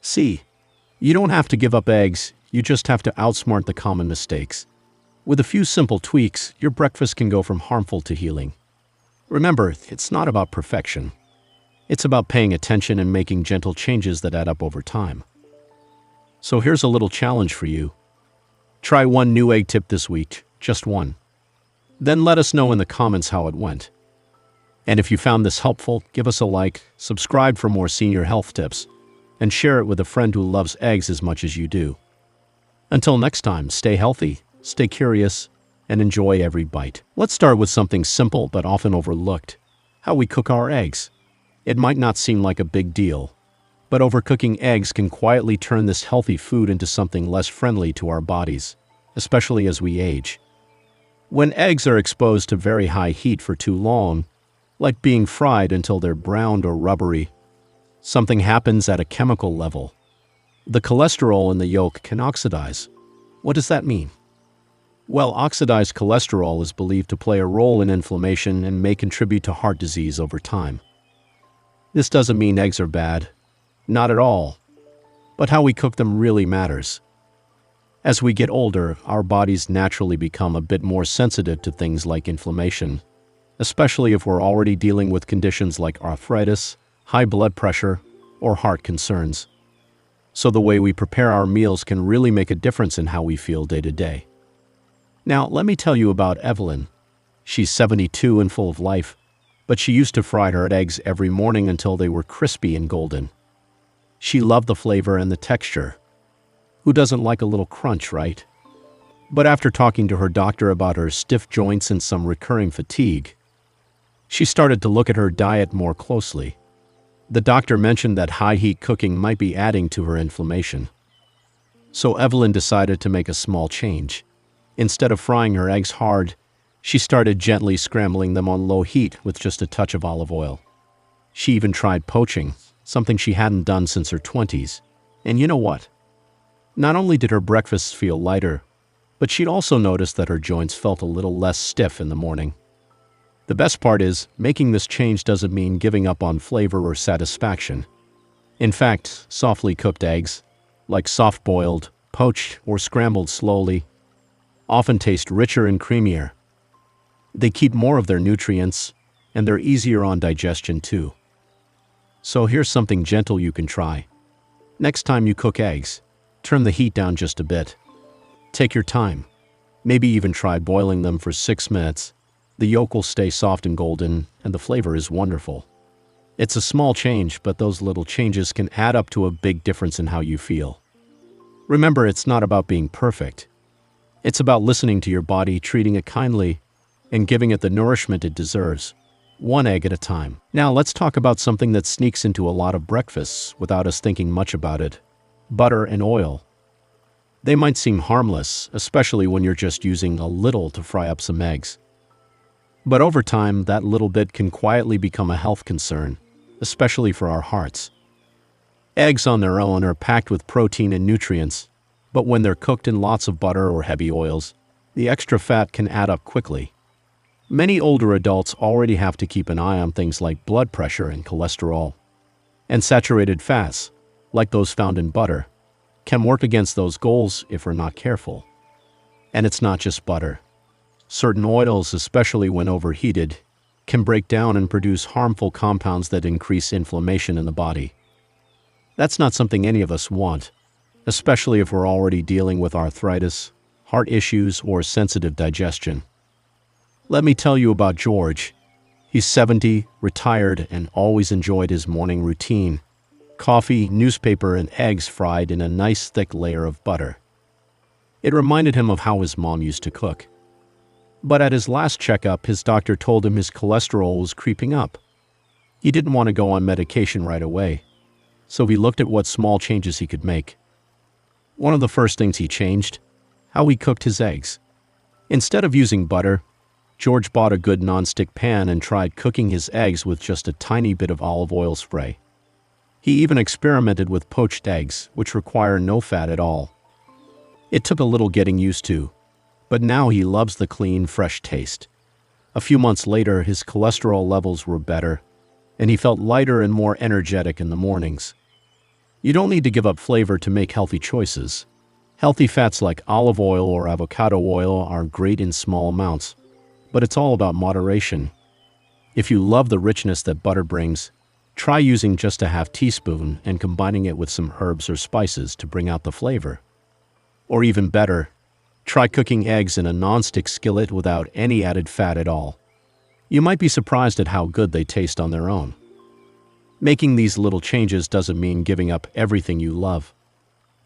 See, you don't have to give up eggs, you just have to outsmart the common mistakes. With a few simple tweaks, your breakfast can go from harmful to healing. Remember, it's not about perfection. It's about paying attention and making gentle changes that add up over time. So here's a little challenge for you. Try one new egg tip this week, just one. Then let us know in the comments how it went. And if you found this helpful, give us a like, subscribe for more senior health tips, and share it with a friend who loves eggs as much as you do. Until next time, stay healthy, stay curious, and enjoy every bite. Let's start with something simple but often overlooked: how we cook our eggs. It might not seem like a big deal, but overcooking eggs can quietly turn this healthy food into something less friendly to our bodies, especially as we age. When eggs are exposed to very high heat for too long, like being fried until they're browned or rubbery, something happens at a chemical level. The cholesterol in the yolk can oxidize. What does that mean? Well, oxidized cholesterol is believed to play a role in inflammation and may contribute to heart disease over time. This doesn't mean eggs are bad. Not at all. But how we cook them really matters. As we get older, our bodies naturally become a bit more sensitive to things like inflammation, especially if we're already dealing with conditions like arthritis, high blood pressure, or heart concerns. So the way we prepare our meals can really make a difference in how we feel day to day. Now, let me tell you about Evelyn. She's 72 and full of life, but she used to fry her eggs every morning until they were crispy and golden. She loved the flavor and the texture. Who doesn't like a little crunch, right? But after talking to her doctor about her stiff joints and some recurring fatigue, she started to look at her diet more closely. The doctor mentioned that high-heat cooking might be adding to her inflammation. So Evelyn decided to make a small change. Instead of frying her eggs hard, she started gently scrambling them on low heat with just a touch of olive oil. She even tried poaching, something she hadn't done since her 20s. And you know what? Not only did her breakfasts feel lighter, but she'd also noticed that her joints felt a little less stiff in the morning. The best part is, making this change doesn't mean giving up on flavor or satisfaction. In fact, softly cooked eggs, like soft-boiled, poached, or scrambled slowly, often taste richer and creamier. They keep more of their nutrients, and they're easier on digestion too. So here's something gentle you can try. Next time you cook eggs, turn the heat down just a bit. Take your time. Maybe even try boiling them for 6 minutes. The yolk will stay soft and golden, and the flavor is wonderful. It's a small change, but those little changes can add up to a big difference in how you feel. Remember, it's not about being perfect. It's about listening to your body, treating it kindly, and giving it the nourishment it deserves, one egg at a time. Now let's talk about something that sneaks into a lot of breakfasts without us thinking much about it: butter and oil. They might seem harmless, especially when you're just using a little to fry up some eggs. But over time, that little bit can quietly become a health concern, especially for our hearts. Eggs on their own are packed with protein and nutrients, but when they're cooked in lots of butter or heavy oils, the extra fat can add up quickly. Many older adults already have to keep an eye on things like blood pressure and cholesterol. And saturated fats, like those found in butter, can work against those goals if we're not careful. And it's not just butter. Certain oils, especially when overheated, can break down and produce harmful compounds that increase inflammation in the body. That's not something any of us want, especially if we're already dealing with arthritis, heart issues, or sensitive digestion. Let me tell you about George. He's 70, retired, and always enjoyed his morning routine: coffee, newspaper, and eggs fried in a nice thick layer of butter. It reminded him of how his mom used to cook. But at his last checkup, his doctor told him his cholesterol was creeping up. He didn't want to go on medication right away, so he looked at what small changes he could make. One of the first things he changed: how he cooked his eggs. Instead of using butter, George bought a good nonstick pan and tried cooking his eggs with just a tiny bit of olive oil spray. He even experimented with poached eggs, which require no fat at all. It took a little getting used to, but now he loves the clean, fresh taste. A few months later, his cholesterol levels were better, and he felt lighter and more energetic in the mornings. You don't need to give up flavor to make healthy choices. Healthy fats like olive oil or avocado oil are great in small amounts, but it's all about moderation. If you love the richness that butter brings, try using just a half teaspoon and combining it with some herbs or spices to bring out the flavor. Or even better, try cooking eggs in a non-stick skillet without any added fat at all. You might be surprised at how good they taste on their own. Making these little changes doesn't mean giving up everything you love.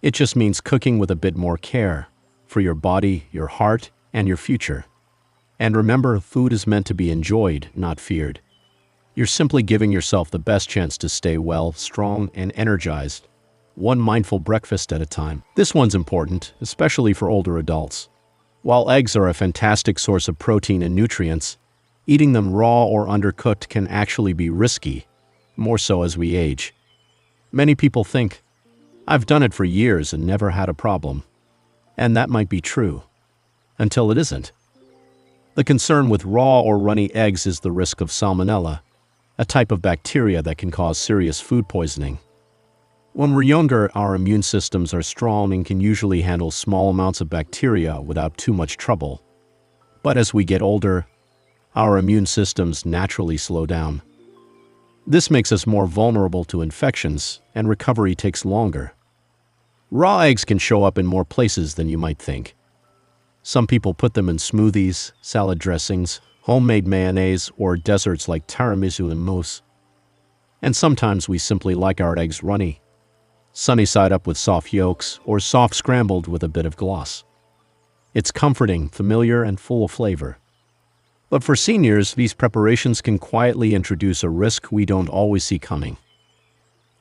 It just means cooking with a bit more care for your body, your heart, and your future. And remember, food is meant to be enjoyed, not feared. You're simply giving yourself the best chance to stay well, strong, and energized, one mindful breakfast at a time. This one's important, especially for older adults. While eggs are a fantastic source of protein and nutrients, eating them raw or undercooked can actually be risky, more so as we age. Many people think, "I've done it for years and never had a problem." And that might be true, until it isn't. The concern with raw or runny eggs is the risk of salmonella, a type of bacteria that can cause serious food poisoning. When we're younger, our immune systems are strong and can usually handle small amounts of bacteria without too much trouble. But as we get older, our immune systems naturally slow down. This makes us more vulnerable to infections, and recovery takes longer. Raw eggs can show up in more places than you might think. Some people put them in smoothies, salad dressings, homemade mayonnaise, or desserts like tiramisu and mousse. And sometimes we simply like our eggs runny, sunny side up with soft yolks, or soft scrambled with a bit of gloss. It's comforting, familiar, and full of flavor. But for seniors, these preparations can quietly introduce a risk we don't always see coming.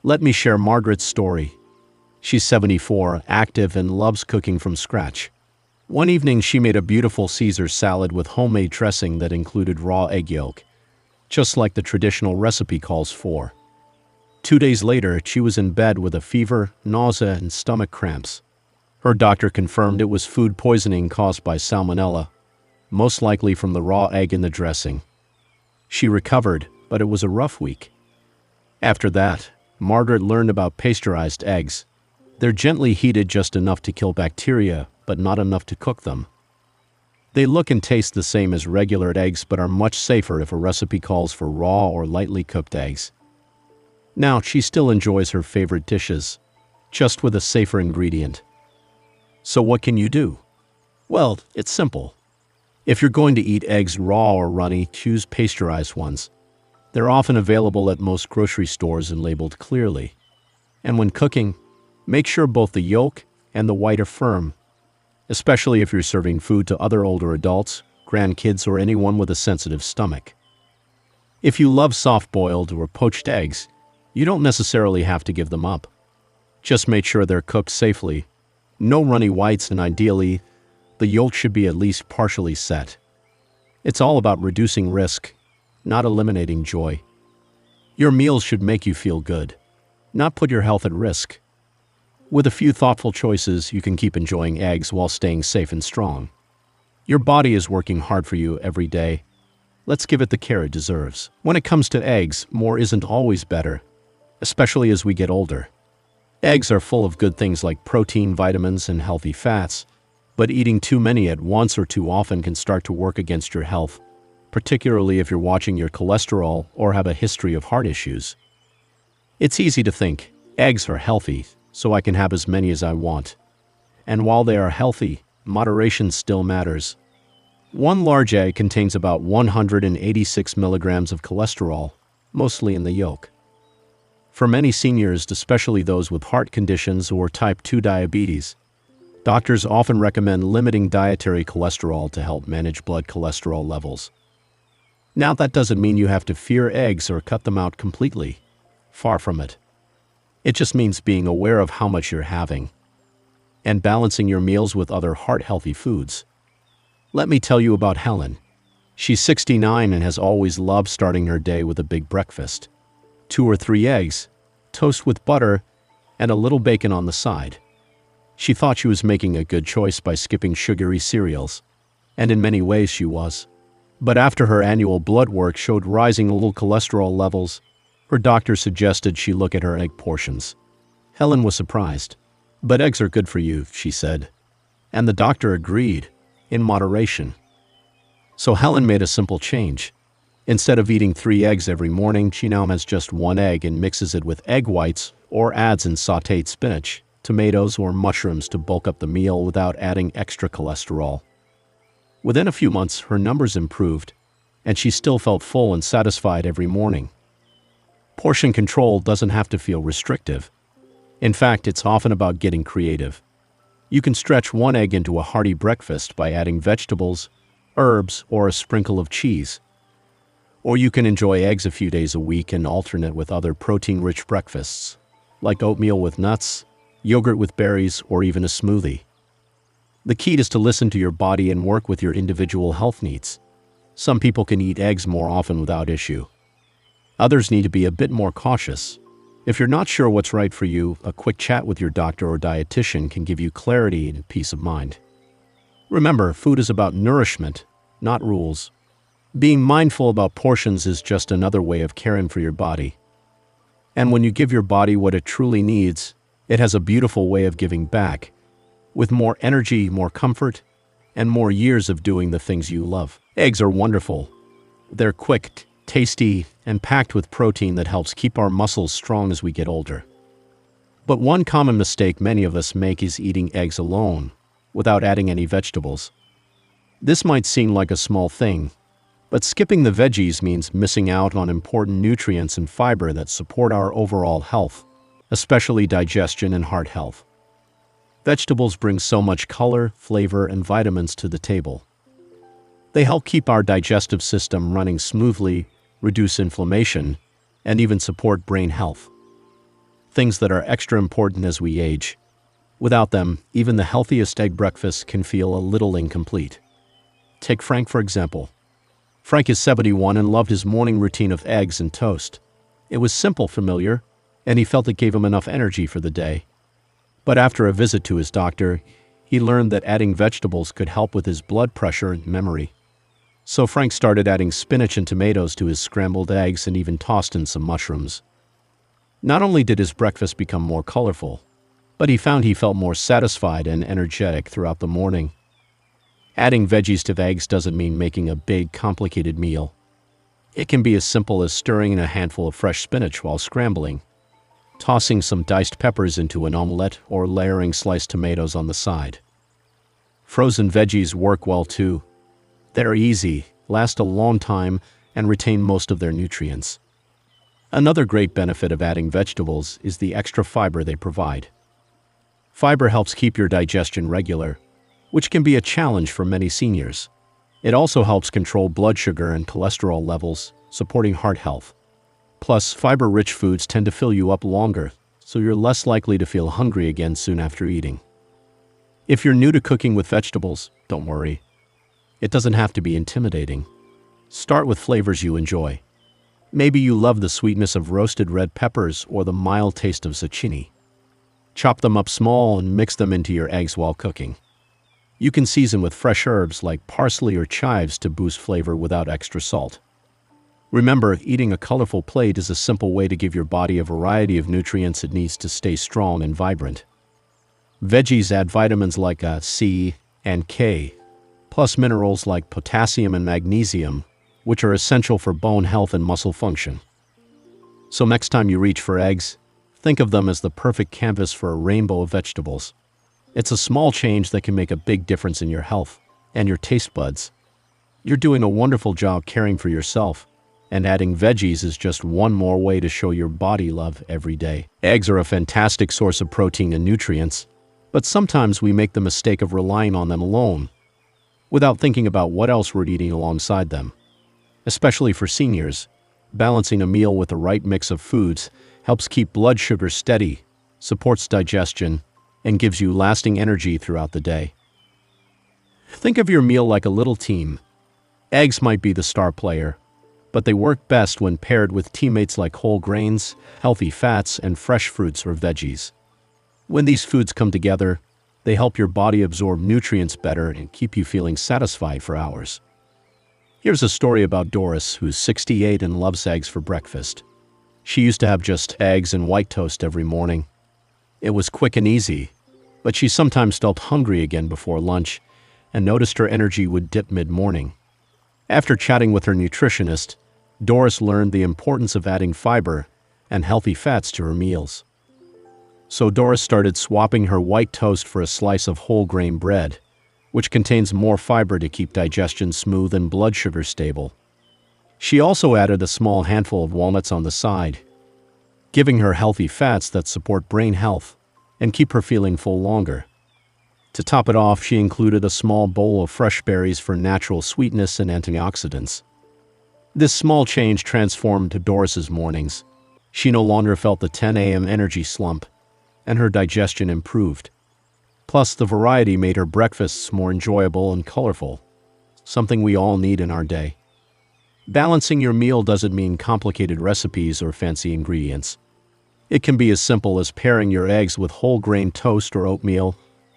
Let me share Margaret's story. She's 74, active, and loves cooking from scratch. One evening, she made a beautiful Caesar salad with homemade dressing that included raw egg yolk, just like the traditional recipe calls for. 2 days later, she was in bed with a fever, nausea, and stomach cramps. Her doctor confirmed it was food poisoning caused by salmonella, most likely from the raw egg in the dressing. She recovered, but it was a rough week. After that, Margaret learned about pasteurized eggs. They're gently heated just enough to kill bacteria, but not enough to cook them. They look and taste the same as regular eggs, but are much safer if a recipe calls for raw or lightly cooked eggs. Now, she still enjoys her favorite dishes, just with a safer ingredient. So what can you do? Well, it's simple. If you're going to eat eggs raw or runny, choose pasteurized ones. They're often available at most grocery stores and labeled clearly. And when cooking, make sure both the yolk and the white are firm, especially if you're serving food to other older adults, grandkids, or anyone with a sensitive stomach. If you love soft-boiled or poached eggs, you don't necessarily have to give them up. Just make sure they're cooked safely. No runny whites, and ideally, the yolk should be at least partially set. It's all about reducing risk, not eliminating joy. Your meals should make you feel good, not put your health at risk. With a few thoughtful choices, you can keep enjoying eggs while staying safe and strong. Your body is working hard for you every day. Let's give it the care it deserves. When it comes to eggs, more isn't always better, especially as we get older. Eggs are full of good things like protein, vitamins, and healthy fats, but eating too many at once or too often can start to work against your health, particularly if you're watching your cholesterol or have a history of heart issues. It's easy to think, eggs are healthy, so I can have as many as I want. And while they are healthy, moderation still matters. One large egg contains about 186 milligrams of cholesterol, mostly in the yolk. For many seniors, especially those with heart conditions or type 2 diabetes, doctors often recommend limiting dietary cholesterol to help manage blood cholesterol levels. Now, that doesn't mean you have to fear eggs or cut them out completely. Far from it. It just means being aware of how much you're having and balancing your meals with other heart-healthy foods. Let me tell you about Helen. She's 69 and has always loved starting her day with a big breakfast. 2 or 3 eggs, toast with butter, and a little bacon on the side. She thought she was making a good choice by skipping sugary cereals, and in many ways she was. But after her annual blood work showed rising little cholesterol levels, her doctor suggested she look at her egg portions. Helen was surprised. "But eggs are good for you," she said. And the doctor agreed, in moderation. So Helen made a simple change. Instead of eating 3 eggs every morning, she now has just 1 egg and mixes it with egg whites or adds in sautéed spinach, tomatoes, or mushrooms to bulk up the meal without adding extra cholesterol. Within a few months, her numbers improved, and she still felt full and satisfied every morning. Portion control doesn't have to feel restrictive. In fact, it's often about getting creative. You can stretch 1 egg into a hearty breakfast by adding vegetables, herbs, or a sprinkle of cheese. Or you can enjoy eggs a few days a week and alternate with other protein-rich breakfasts, like oatmeal with nuts, yogurt with berries, or even a smoothie. The key is to listen to your body and work with your individual health needs. Some people can eat eggs more often without issue. Others need to be a bit more cautious. If you're not sure what's right for you, a quick chat with your doctor or dietitian can give you clarity and peace of mind. Remember, food is about nourishment, not rules. Being mindful about portions is just another way of caring for your body. And when you give your body what it truly needs, it has a beautiful way of giving back, with more energy, more comfort, and more years of doing the things you love. Eggs are wonderful. They're quick, tasty, and packed with protein that helps keep our muscles strong as we get older. But one common mistake many of us make is eating eggs alone, without adding any vegetables. This might seem like a small thing, but skipping the veggies means missing out on important nutrients and fiber that support our overall health, especially digestion and heart health. Vegetables bring so much color, flavor, and vitamins to the table. They help keep our digestive system running smoothly, reduce inflammation, and even support brain health. Things that are extra important as we age. Without them, even the healthiest egg breakfast can feel a little incomplete. Take Frank, for example. Frank is 71 and loved his morning routine of eggs and toast. It was simple, familiar, and he felt it gave him enough energy for the day. But after a visit to his doctor, he learned that adding vegetables could help with his blood pressure and memory. So Frank started adding spinach and tomatoes to his scrambled eggs and even tossed in some mushrooms. Not only did his breakfast become more colorful, but he found he felt more satisfied and energetic throughout the morning. Adding veggies to eggs doesn't mean making a big, complicated meal. It can be as simple as stirring in a handful of fresh spinach while scrambling, tossing some diced peppers into an omelette, or layering sliced tomatoes on the side. Frozen veggies work well too. They're easy, last a long time, and retain most of their nutrients. Another great benefit of adding vegetables is the extra fiber they provide. Fiber helps keep your digestion regular, which can be a challenge for many seniors. It also helps control blood sugar and cholesterol levels, supporting heart health. Plus, fiber-rich foods tend to fill you up longer, so you're less likely to feel hungry again soon after eating. If you're new to cooking with vegetables, don't worry. It doesn't have to be intimidating. Start with flavors you enjoy. Maybe you love the sweetness of roasted red peppers or the mild taste of zucchini. Chop them up small and mix them into your eggs while cooking. You can season with fresh herbs like parsley or chives to boost flavor without extra salt. Remember, eating a colorful plate is a simple way to give your body a variety of nutrients it needs to stay strong and vibrant. Veggies add vitamins like C and K, plus minerals like potassium and magnesium, which are essential for bone health and muscle function. So next time you reach for eggs, think of them as the perfect canvas for a rainbow of vegetables. It's a small change that can make a big difference in your health and your taste buds. You're doing a wonderful job caring for yourself, and adding veggies is just one more way to show your body love every day. Eggs are a fantastic source of protein and nutrients, but sometimes we make the mistake of relying on them alone, without thinking about what else we're eating alongside them. Especially for seniors, balancing a meal with the right mix of foods helps keep blood sugar steady, supports digestion, and gives you lasting energy throughout the day. Think of your meal like a little team. Eggs might be the star player, but they work best when paired with teammates like whole grains, healthy fats, and fresh fruits or veggies. When these foods come together, they help your body absorb nutrients better and keep you feeling satisfied for hours. Here's a story about Doris, who's 68 and loves eggs for breakfast. She used to have just eggs and white toast every morning. It was quick and easy, but she sometimes felt hungry again before lunch and noticed her energy would dip mid-morning. After chatting with her nutritionist, Doris learned the importance of adding fiber and healthy fats to her meals. So Doris started swapping her white toast for a slice of whole grain bread, which contains more fiber to keep digestion smooth and blood sugar stable. She also added a small handful of walnuts on the side, giving her healthy fats that support brain health and keep her feeling full longer. To top it off, she included a small bowl of fresh berries for natural sweetness and antioxidants. This small change transformed Doris's mornings. She no longer felt the 10 a.m. energy slump, and her digestion improved. Plus, the variety made her breakfasts more enjoyable and colorful, something we all need in our day. Balancing your meal doesn't mean complicated recipes or fancy ingredients. It can be as simple as pairing your eggs with whole grain toast or oatmeal,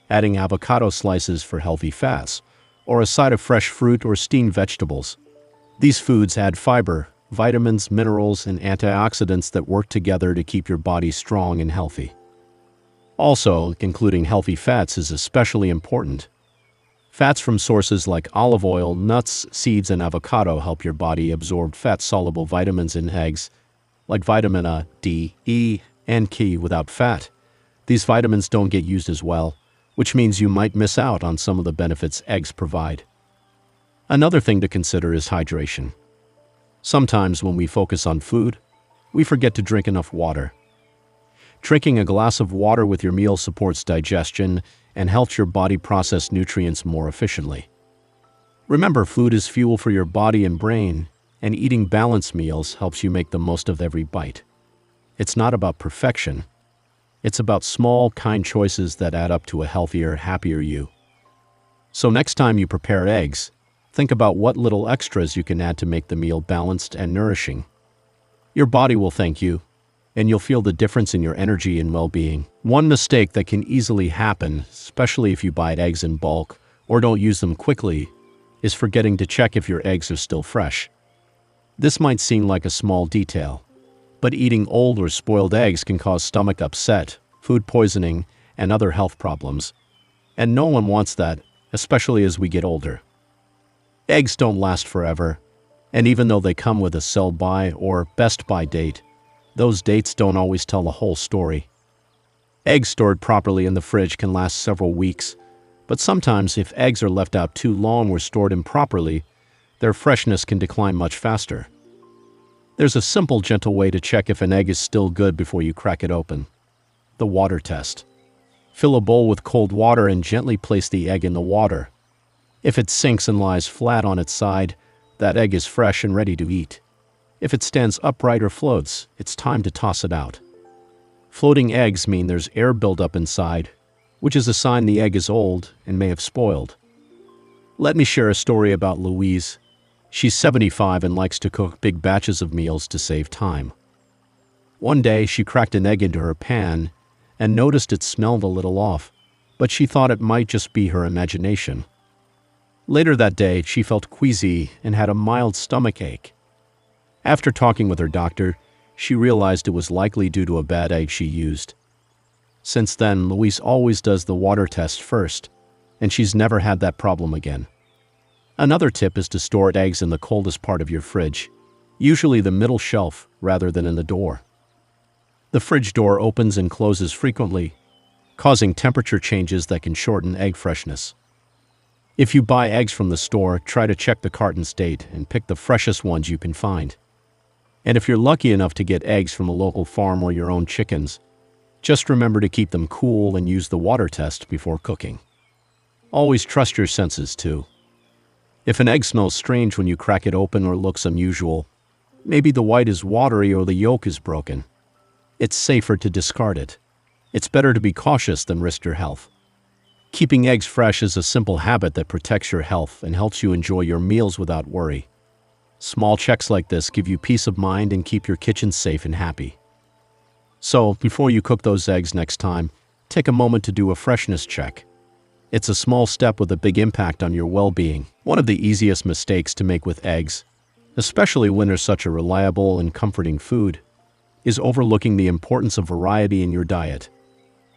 adding avocado slices for healthy fats, or a side of fresh fruit or steamed vegetables. These foods add fiber, vitamins, minerals, and antioxidants that work together to keep your body strong and healthy. Also, including healthy fats is especially important. Fats from sources like olive oil, nuts, seeds, and avocado help your body absorb fat-soluble vitamins in eggs, like vitamin A, D, E, and K. Without fat, these vitamins don't get used as well, which means you might miss out on some of the benefits eggs provide. Another thing to consider is hydration. Sometimes when we focus on food, we forget to drink enough water. Drinking a glass of water with your meal supports digestion and helps your body process nutrients more efficiently. Remember, food is fuel for your body and brain, and eating balanced meals helps you make the most of every bite. It's not about perfection. It's about small, kind choices that add up to a healthier, happier you. So next time you prepare eggs, think about what little extras you can add to make the meal balanced and nourishing. Your body will thank you, and you'll feel the difference in your energy and well-being. One mistake that can easily happen, especially if you buy eggs in bulk or don't use them quickly, is forgetting to check if your eggs are still fresh. This might seem like a small detail, but eating old or spoiled eggs can cause stomach upset, food poisoning, and other health problems. And no one wants that, especially as we get older. Eggs don't last forever, and even though they come with a sell-by or best-by date, those dates don't always tell the whole story. Eggs stored properly in the fridge can last several weeks, but sometimes if eggs are left out too long or stored improperly, their freshness can decline much faster. There's a simple, gentle way to check if an egg is still good before you crack it open. The water test. Fill a bowl with cold water and gently place the egg in the water. If it sinks and lies flat on its side, that egg is fresh and ready to eat. If it stands upright or floats, it's time to toss it out. Floating eggs mean there's air buildup inside, which is a sign the egg is old and may have spoiled. Let me share a story about Louise. She's 75 and likes to cook big batches of meals to save time. One day, she cracked an egg into her pan and noticed it smelled a little off, but she thought it might just be her imagination. Later that day, she felt queasy and had a mild stomach ache. After talking with her doctor, she realized it was likely due to a bad egg she used. Since then, Louise always does the water test first, and she's never had that problem again. Another tip is to store eggs in the coldest part of your fridge, usually the middle shelf rather than in the door. The fridge door opens and closes frequently, causing temperature changes that can shorten egg freshness. If you buy eggs from the store, try to check the carton's date and pick the freshest ones you can find. And if you're lucky enough to get eggs from a local farm or your own chickens, just remember to keep them cool and use the water test before cooking. Always trust your senses too. If an egg smells strange when you crack it open or looks unusual, maybe the white is watery or the yolk is broken, it's safer to discard it. It's better to be cautious than risk your health. Keeping eggs fresh is a simple habit that protects your health and helps you enjoy your meals without worry. Small checks like this give you peace of mind and keep your kitchen safe and happy. So, before you cook those eggs next time, take a moment to do a freshness check. It's a small step with a big impact on your well-being. One of the easiest mistakes to make with eggs, especially when they're such a reliable and comforting food, is overlooking the importance of variety in your diet.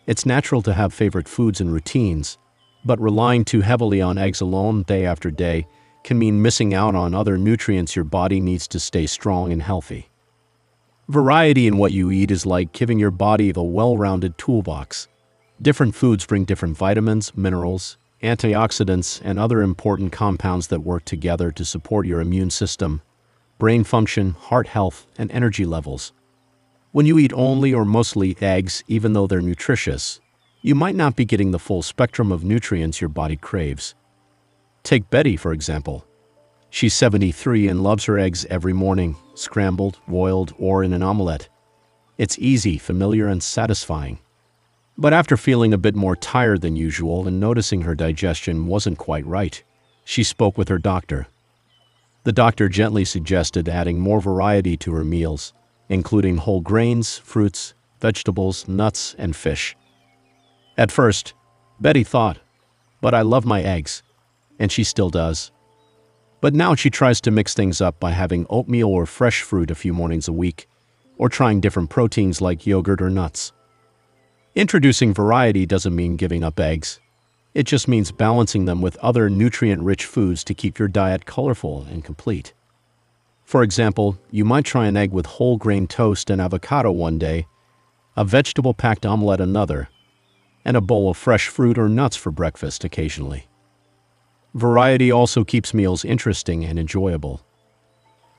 It's natural to have favorite foods and routines, but relying too heavily on eggs alone day after day can mean missing out on other nutrients your body needs to stay strong and healthy. Variety in what you eat is like giving your body the well-rounded toolbox. Different foods bring different vitamins, minerals, antioxidants, and other important compounds that work together to support your immune system, brain function, heart health, and energy levels. When you eat only or mostly eggs, even though they're nutritious, you might not be getting the full spectrum of nutrients your body craves. Take Betty, for example. She's 73 and loves her eggs every morning, scrambled, boiled, or in an omelette. It's easy, familiar, and satisfying. But after feeling a bit more tired than usual and noticing her digestion wasn't quite right, she spoke with her doctor. The doctor gently suggested adding more variety to her meals, including whole grains, fruits, vegetables, nuts, and fish. At first, Betty thought, "But I love my eggs," and she still does. But now she tries to mix things up by having oatmeal or fresh fruit a few mornings a week, or trying different proteins like yogurt or nuts. Introducing variety doesn't mean giving up eggs. It just means balancing them with other nutrient-rich foods to keep your diet colorful and complete. For example, you might try an egg with whole grain toast and avocado one day, a vegetable-packed omelette another, and a bowl of fresh fruit or nuts for breakfast occasionally. Variety also keeps meals interesting and enjoyable.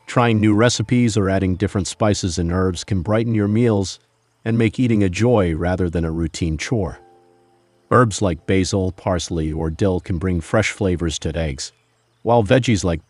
Trying new recipes or adding different spices and herbs can brighten your meals and make eating a joy rather than a routine chore. Herbs like basil, parsley, or dill can bring fresh flavors to eggs, while veggies like